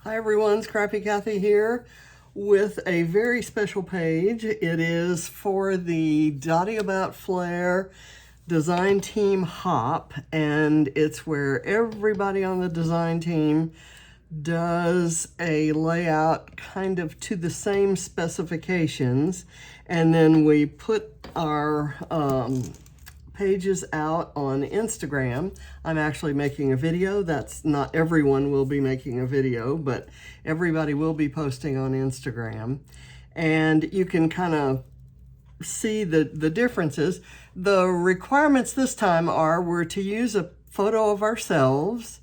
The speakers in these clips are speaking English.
Hi everyone, Scrappy Kathy here with a very special page. It is for the Dotty About Flair design team hop, and it's where everybody on the design team does a layout kind of to the same specifications, and then we put our pages out on Instagram. I'm actually making a video. That's not everyone will be making a video, but everybody will be posting on Instagram. And you can kind of see the differences. The requirements this time are we're to use a photo of ourselves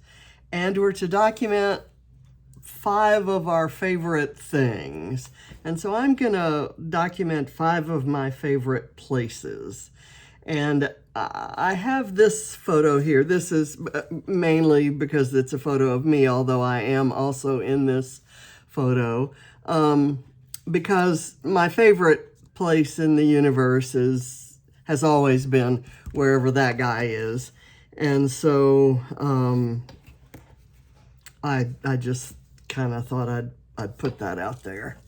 and we're to document 5 of our favorite things. And so I'm gonna document 5 of my favorite places. And I have this photo here. This is mainly because it's a photo of me, although I am also in this photo, because my favorite place in the universe has always been wherever that guy is. And so I just kind of thought I'd put that out there.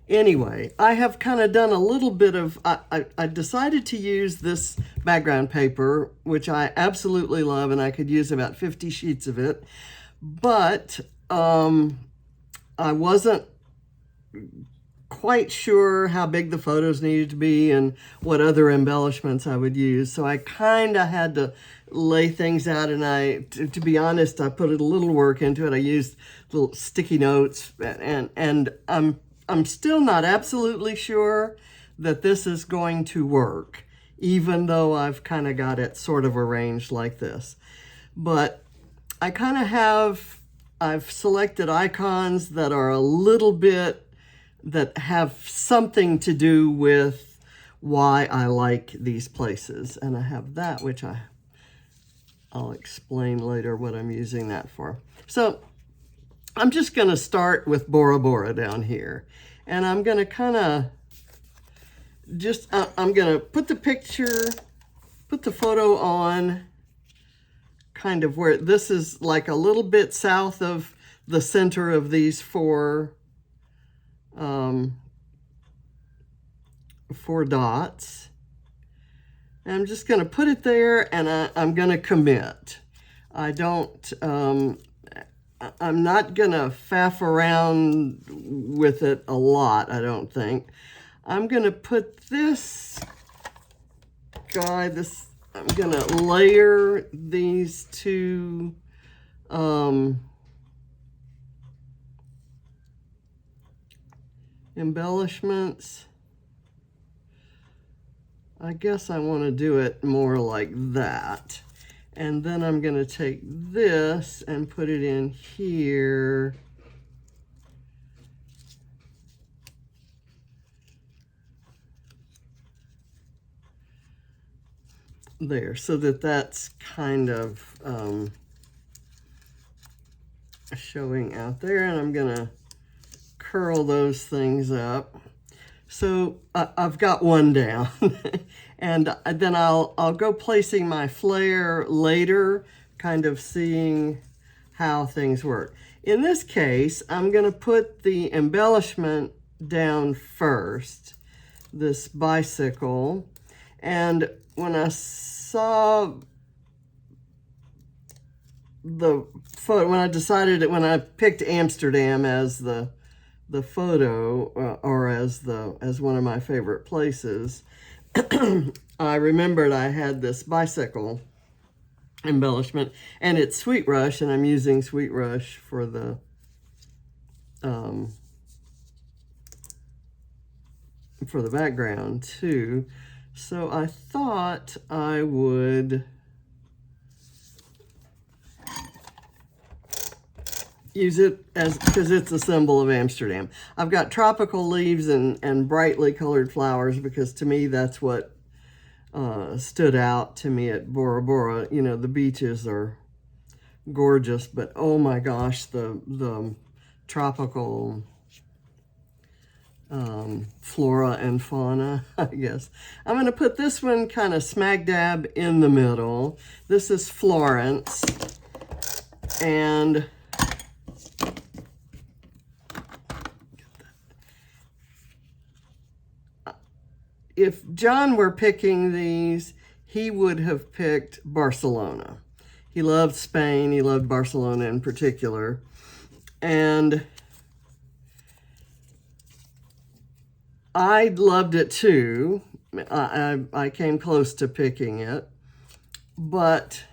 Anyway, I have kind of done a little bit of, I decided to use this background paper, which I absolutely love, and I could use about 50 sheets of it, but I wasn't quite sure how big the photos needed to be and what other embellishments I would use. So I kind of had to lay things out, and to be honest, I put a little work into it. I used little sticky notes, and I'm still not absolutely sure that this is going to work, even though I've kind of got it sort of arranged like this. But I kind of I've selected icons that are a little bit, that have something to do with why I like these places. And I have that, which I'll explain later what I'm using that for. So I'm just going to start with Bora Bora down here. And I'm going to kind of just, I'm going to put the photo on kind of where this is, like a little bit south of the center of these four dots. And I'm just going to put it there, and I'm going to commit. I'm not going to faff around with it a lot, I don't think. I'm going to put this guy, I'm going to layer these two embellishments. I guess I want to do it more like that. And then I'm going to take this and put it in here. There, so that's kind of showing out there. And I'm going to curl those things up. So I've got one down. And then I'll go placing my Flair later, kind of seeing how things work. In this case, I'm going to put the embellishment down first, this bicycle. And when I saw the photo, when I picked Amsterdam as the photo, or as one of my favorite places, I remembered I had this bicycle embellishment, and it's Sweet Rush, and I'm using Sweet Rush for the background too. So I thought I would use it because it's a symbol of Amsterdam. I've got tropical leaves and brightly colored flowers, because to me that's what stood out to me at Bora Bora. You know, the beaches are gorgeous, but oh my gosh, the tropical flora and fauna, I guess. I'm going to put this one kind of smack dab in the middle. This is Florence, and if John were picking these, he would have picked Barcelona. He loved Spain. He loved Barcelona in particular. And I loved it too. I came close to picking it. But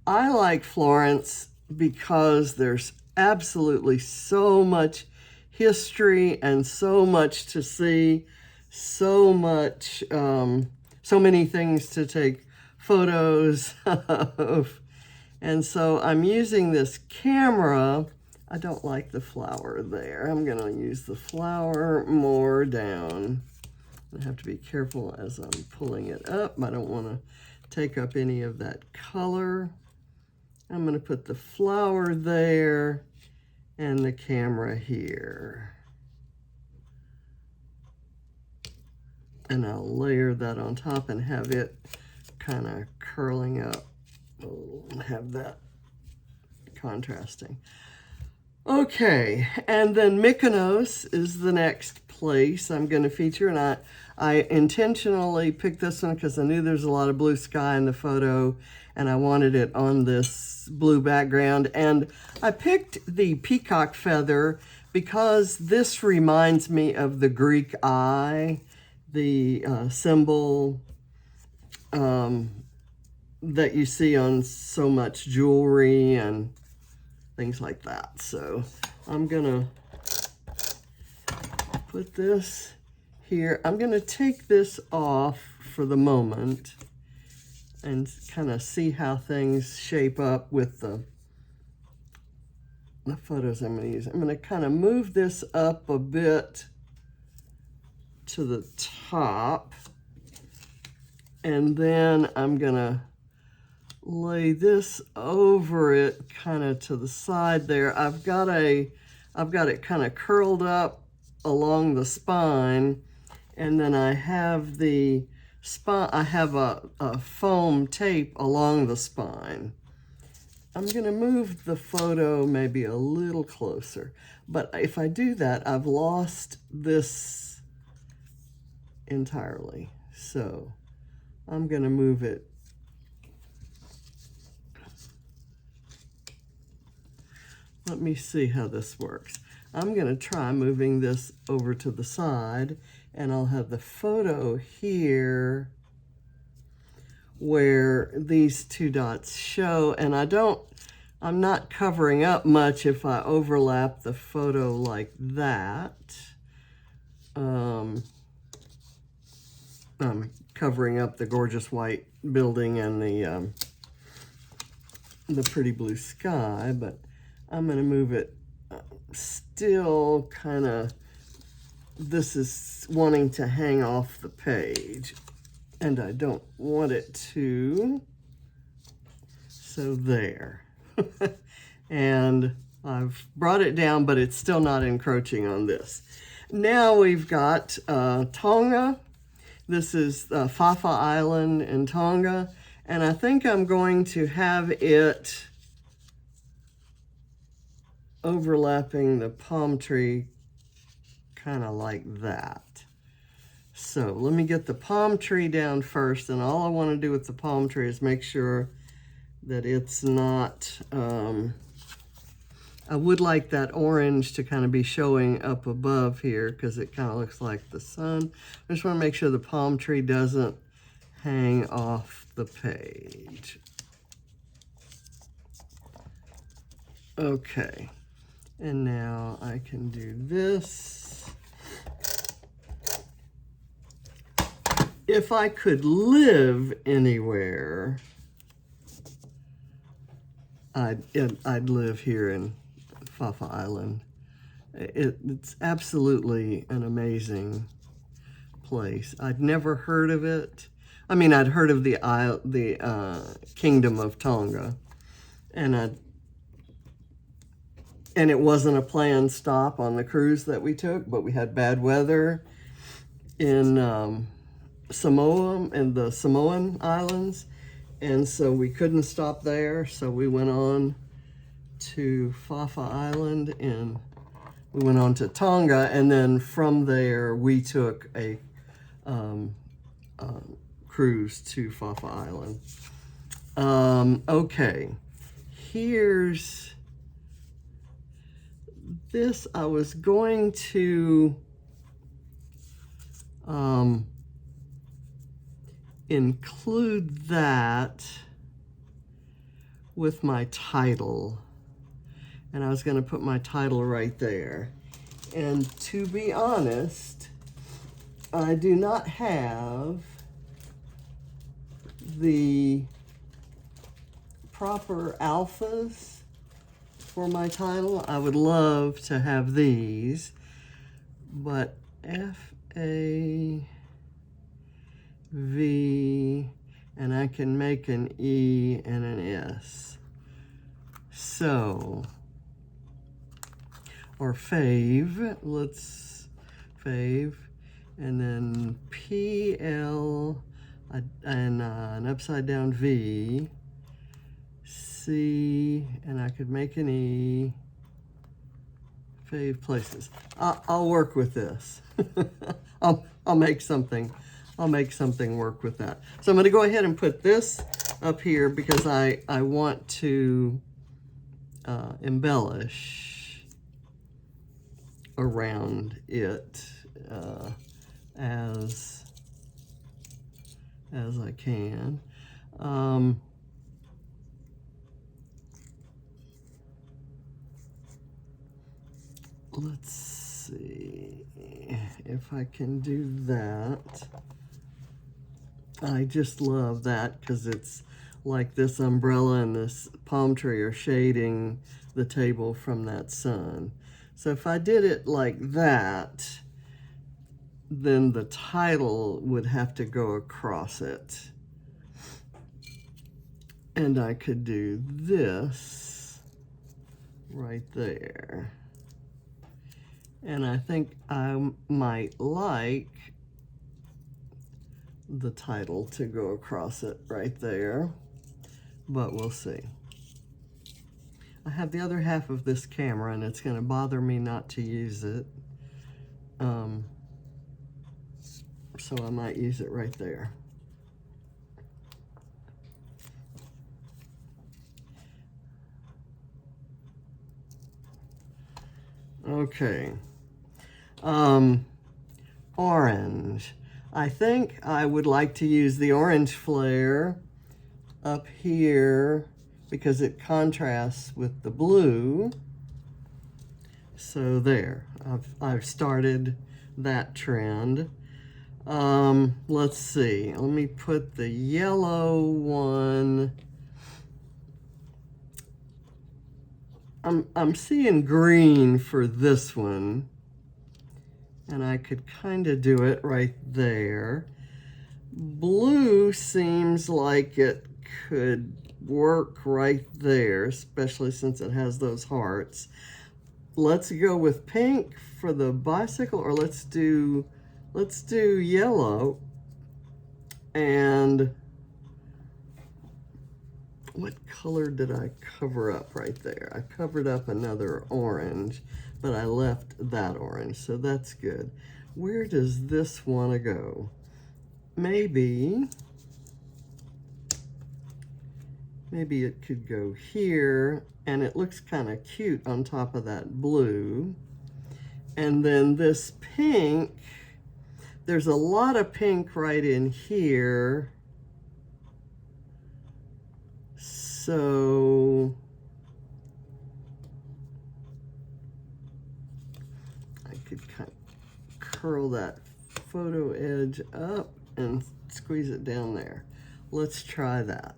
I like Florence because there's absolutely so much history and so much to see, so many things to take photos of. And so I'm using this camera. I don't like the flower there. I'm going to use the flower more down. I have to be careful as I'm pulling it up. I don't want to take up any of that color. I'm going to put the flower there and the camera here. And I'll layer that on top and have it kind of curling up. Have that contrasting. Okay, and then Mykonos is the next place I'm going to feature, and I intentionally picked this one because I knew there's a lot of blue sky in the photo, and I wanted it on this blue background. And I picked the peacock feather because this reminds me of the Greek eye, the symbol that you see on so much jewelry and things like that. So I'm gonna put this here. I'm gonna take this off for the moment and kind of see how things shape up with the photos I'm gonna use. I'm gonna kind of move this up a bit to the top, and then I'm gonna lay this over it kind of to the side there. I've got it kind of curled up along the spine, and then I have the spine, I have a foam tape along the spine. I'm gonna move the photo maybe a little closer, but if I do that, I've lost this entirely. So I'm gonna move it Let me see how this works. I'm going to try moving this over to the side, and I'll have the photo here where these two dots show, and I'm not covering up much if I overlap the photo like that. I'm covering up the gorgeous white building and the pretty blue sky, but I'm going to move it still kind of, this is wanting to hang off the page, and I don't want it to, so there. And I've brought it down, but it's still not encroaching on this. Now we've got Tonga. This is Fafa Island in Tonga, and I think I'm going to have it overlapping the palm tree kind of like that. So let me get the palm tree down first, and all I want to do with the palm tree is make sure that it's not, I would like that orange to kind of be showing up above here because it kind of looks like the sun. I just want to make sure the palm tree doesn't hang off the page. Okay, and now I can do this. If I could live anywhere, I'd live here in Fafa Island. It's absolutely an amazing place. I'd never heard of it. I mean, I'd heard of the Kingdom of Tonga, and it wasn't a planned stop on the cruise that we took, but we had bad weather in Samoa and the Samoan Islands, and so we couldn't stop there, so we went on to Fafa Island, and we went on to Tonga, and then from there we took a cruise to Fafa Island. Okay, here's this. I was going to include that with my title, and I was going to put my title right there. And to be honest, I do not have the proper alphas for my title. I would love to have these, but F-A-V, and I can make an E and an S. So, or fave, let's fave, and then P-L, and an upside down V, C, and I could make an E, fave places. I'll work with this. I'll make something work with that. So I'm going to go ahead and put this up here because I want to embellish around it as I can. Let's see if I can do that. I just love that because it's like this umbrella and this palm tree are shading the table from that sun. So if I did it like that, then the title would have to go across it. And I could do this right there. And I think I might like the title to go across it right there, but we'll see. I have the other half of this camera and it's going to bother me not to use it. So I might use it right there. Okay. Orange. I think I would like to use the orange flare up here because it contrasts with the blue. So there, I've started that trend. Let's see, let me put the yellow one. I'm seeing green for this one, and I could kind of do it right there. Blue seems like it could work right there, especially since it has those hearts. Let's go with pink for the bicycle, or let's do yellow. And what color did I cover up right there? I covered up another orange, but I left that orange, so that's good. Where does this want to go? Maybe it could go here, and it looks kind of cute on top of that blue. And then this pink, there's a lot of pink right in here. So I could kind of curl that photo edge up and squeeze it down there. Let's try that.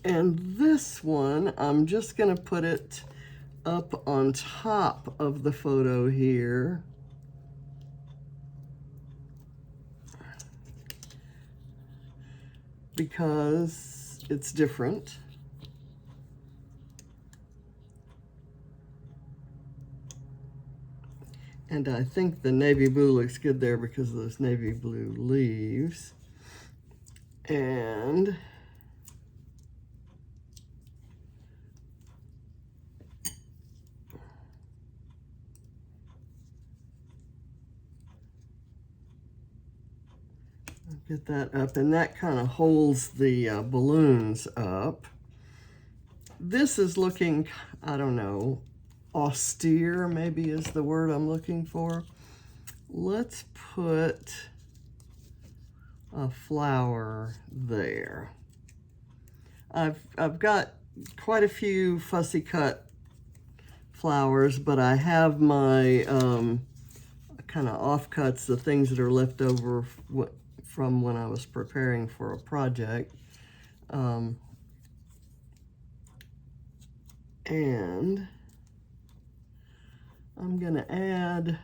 And this one, I'm just going to put it up on top of the photo here. Because it's different. And I think the navy blue looks good there because of those navy blue leaves. And Get that up, and that kind of holds the balloons up. This is looking, I don't know, austere maybe is the word I'm looking for. Let's put a flower there. I've got quite a few fussy cut flowers, but I have my kind of offcuts, the things that are left over from when I was preparing for a project. And I'm going to add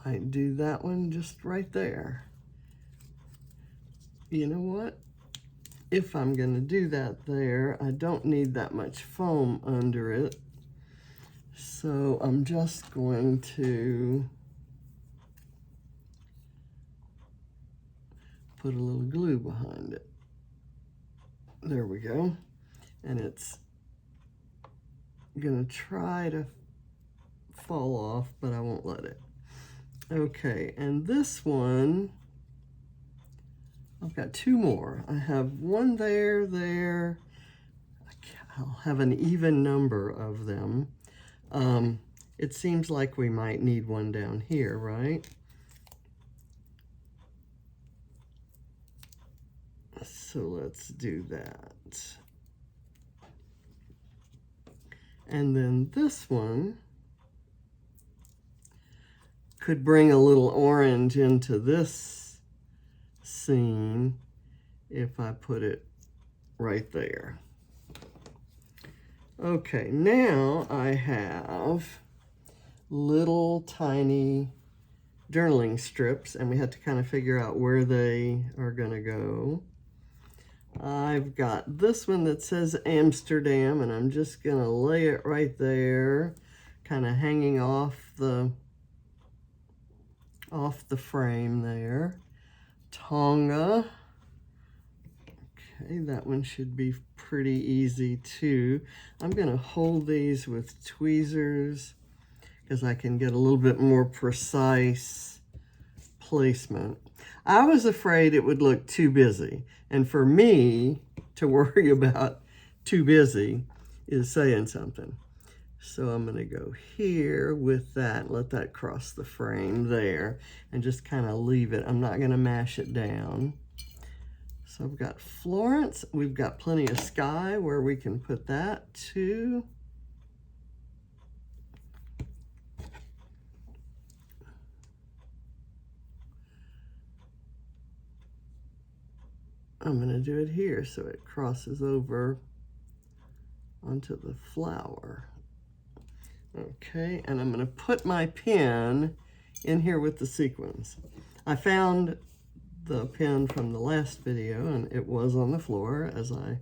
I might do that one just right there. You know what? If I'm going to do that there, I don't need that much foam under it. So I'm just going to put a little glue behind it. There we go. And it's going to try to fall off, but I won't let it. Okay, and this one, I've got two more. I have one there. I'll have an even number of them. It seems like we might need one down here, right? So let's do that. And then this one could bring a little orange into this scene if I put it right there. Okay, now I have little tiny journaling strips, and we have to kind of figure out where they are going to go. I've got this one that says Amsterdam, and I'm just going to lay it right there, kind of hanging off the frame there. Tonga. Okay, that one should be pretty easy too. I'm going to hold these with tweezers because I can get a little bit more precise placement. I was afraid it would look too busy, and for me to worry about too busy is saying something. So I'm going to go here with that, let that cross the frame there, and just kind of leave it. I'm not going to mash it down. So I've got Florence. We've got plenty of sky where we can put that too. I'm going to do it here so it crosses over onto the flower. Okay, and I'm going to put my pen in here with the sequins. I found the pen from the last video, and it was on the floor, as I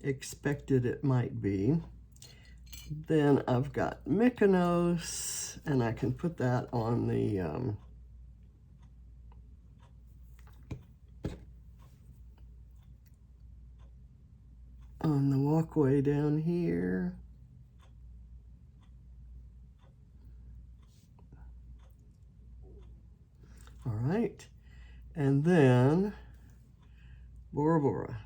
expected it might be. Then I've got Mykonos, and I can put that on the walkway down here. All right, and then Bora Bora.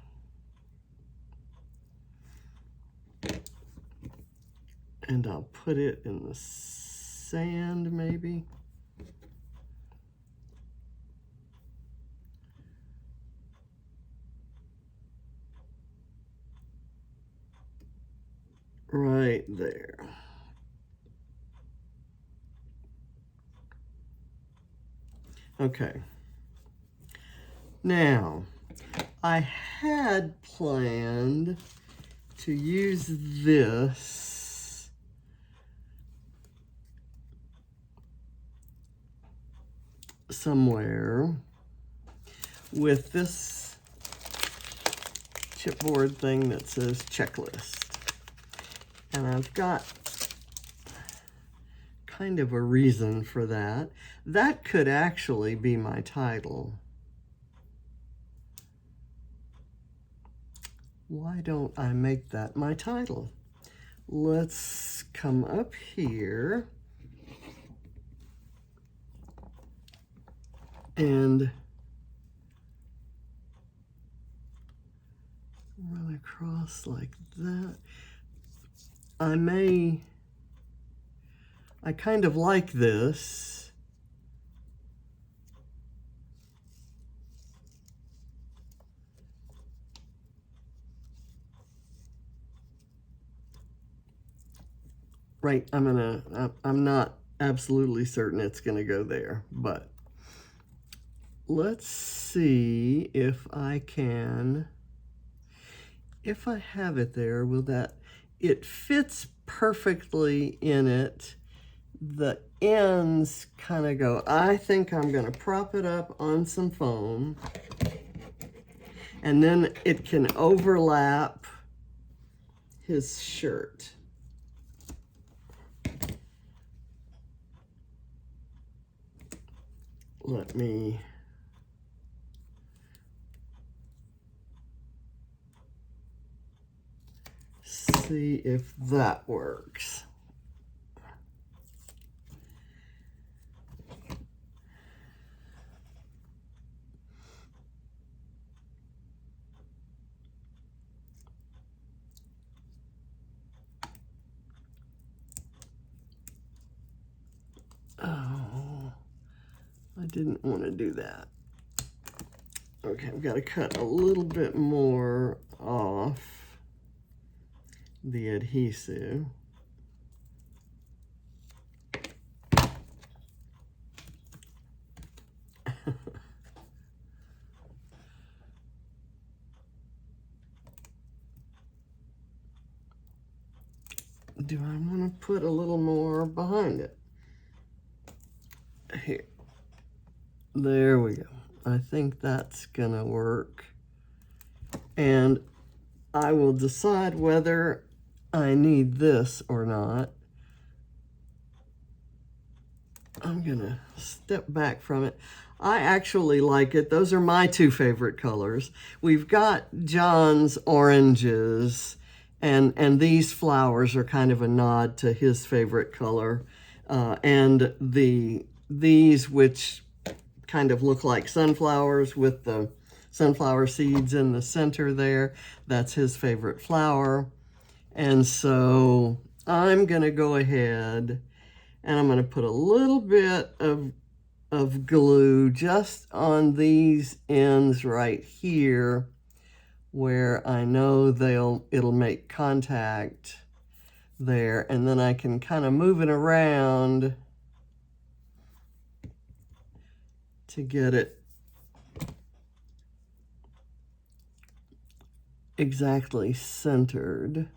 And I'll put it in the sand maybe. Right there. Okay. Now, I had planned to use this somewhere with this chipboard thing that says checklist. And I've got kind of a reason for that. That could actually be my title. Why don't I make that my title? let's come up here and run across like that. I kind of like this. Right, I'm not absolutely certain it's gonna go there, but let's see if I can, if I have it there, will that, it fits perfectly in it. The ends kind of go, I think I'm gonna prop it up on some foam, and then it can overlap his shirt. Let me see if that works. Oh, I didn't want to do that. Okay, I've got to cut a little bit more off the adhesive. Do I want to put a little more behind it? Here. There we go. I think that's gonna work. And I will decide whether I need this or not. I'm gonna step back from it. I actually like it. Those are my two favorite colors. We've got John's oranges, and these flowers are kind of a nod to his favorite color. And these, which kind of look like sunflowers with the sunflower seeds in the center there, that's his favorite flower. And so I'm gonna go ahead and I'm gonna put a little bit of glue just on these ends right here where I know it'll make contact there, and then I can kind of move it around to get it exactly centered.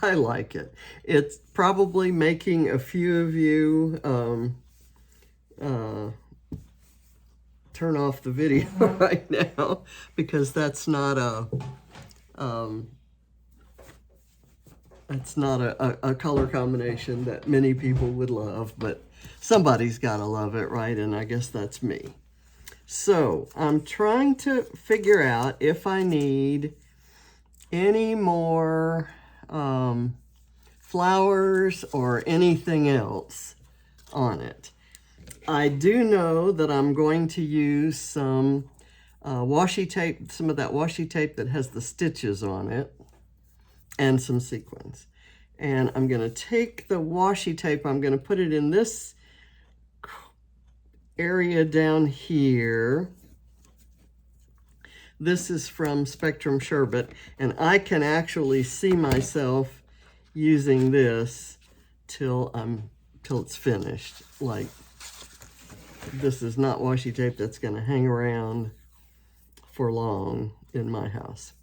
I like it. It's probably making a few of you turn off the video right now, because that's not a color combination that many people would love, but somebody's got to love it, right? And I guess that's me. So I'm trying to figure out if I need any more flowers or anything else on it. I do know that I'm going to use some washi tape, some of that washi tape that has the stitches on it, and some sequins. And I'm going to take the washi tape, I'm going to put it in this area down here. This is from Spectrum Sherbet, and I can actually see myself using this till it's finished. Like, this is not washi tape that's going to hang around for long in my house.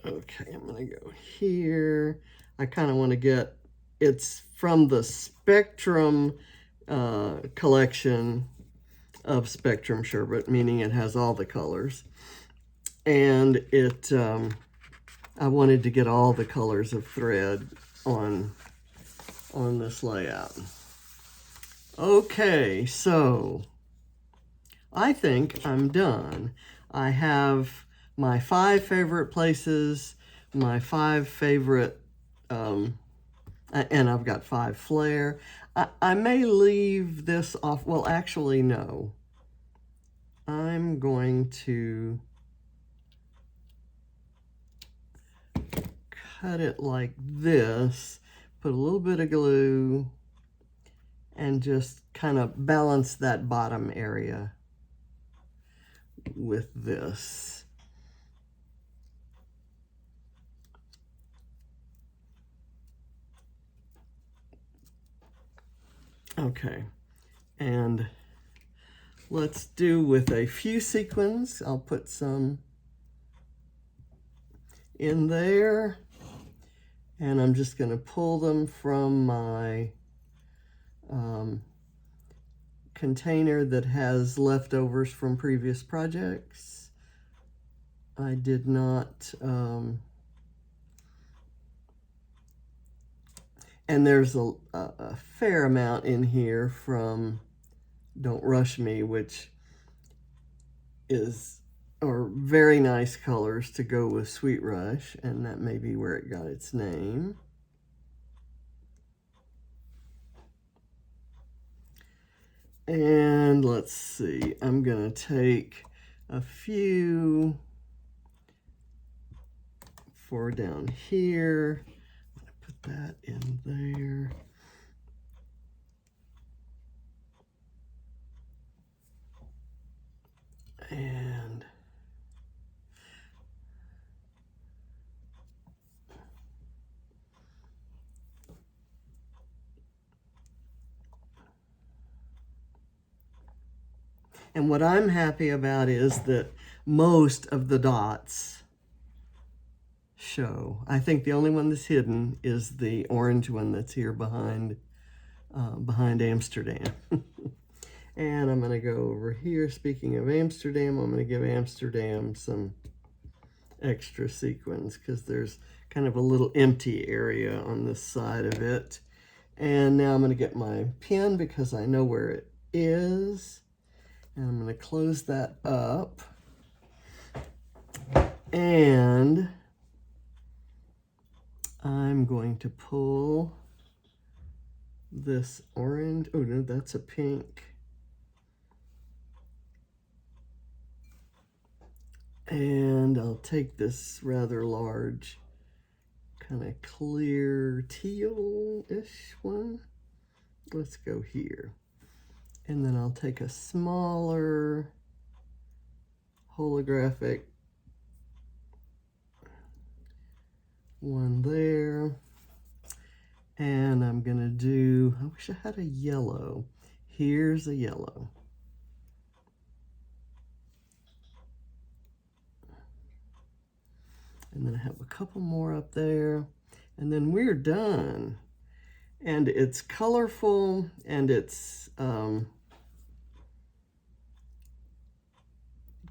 Okay, I'm going to go here. I kind of want to get, it's from the Spectrum collection of Spectrum Sherbet, meaning it has all the colors. And it, I wanted to get all the colors of thread on this layout. Okay, so I think I'm done. I have my 5 favorite places, my 5 favorite, and I've got 5 Flair. I may leave this off. Well, actually, no. I'm going to cut it like this, put a little bit of glue, and just kind of balance that bottom area with this. Okay, and let's do with a few sequins. I'll put some in there, and I'm just going to pull them from my container that has leftovers from previous projects. I did not, and there's a fair amount in here from Don't Rush Me, which are very nice colors to go with Sweet Rush, and that may be where it got its name. And let's see, I'm gonna take a few for down here. I'm gonna put that in there. And what I'm happy about is that most of the dots show. I think the only one that's hidden is the orange one that's here behind Amsterdam. And I'm going to go over here. Speaking of Amsterdam, I'm going to give Amsterdam some extra sequins because there's kind of a little empty area on this side of it. And now I'm going to get my pen because I know where it is. And I'm going to close that up. And I'm going to pull this orange. Oh, no, that's a pink. And I'll take this rather large, kind of clear teal-ish one. Let's go here. And then I'll take a smaller holographic one there. And I'm gonna do, I wish I had a yellow. Here's a yellow. And then I have a couple more up there. And then we're done. And it's colorful, and it's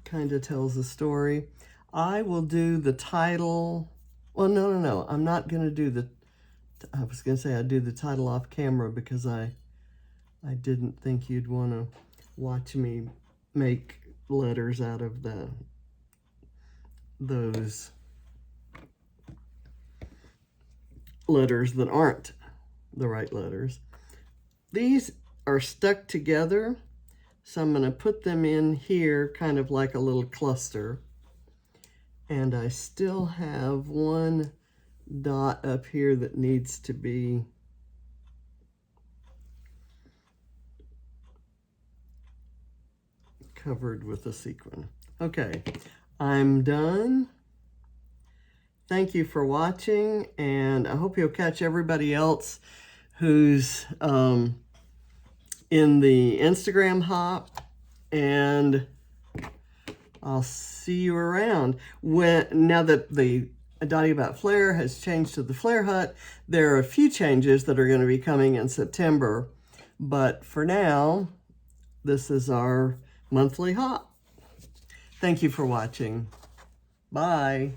kind of tells a story. I will do the title. Well, no. I'm not going to do the, I was going to say I'd do the title off camera because I didn't think you'd want to watch me make letters out of those letters that aren't the right letters. These are stuck together, so I'm going to put them in here kind of like a little cluster. And I still have one dot up here that needs to be covered with a sequin. Okay, I'm done. Thank you for watching, and I hope you'll catch everybody else who's in the Instagram hop, and I'll see you around. Now that the Dotty About Flair has changed to the Flair Hut, there are a few changes that are going to be coming in September, but for now, this is our monthly hop. Thank you for watching. Bye.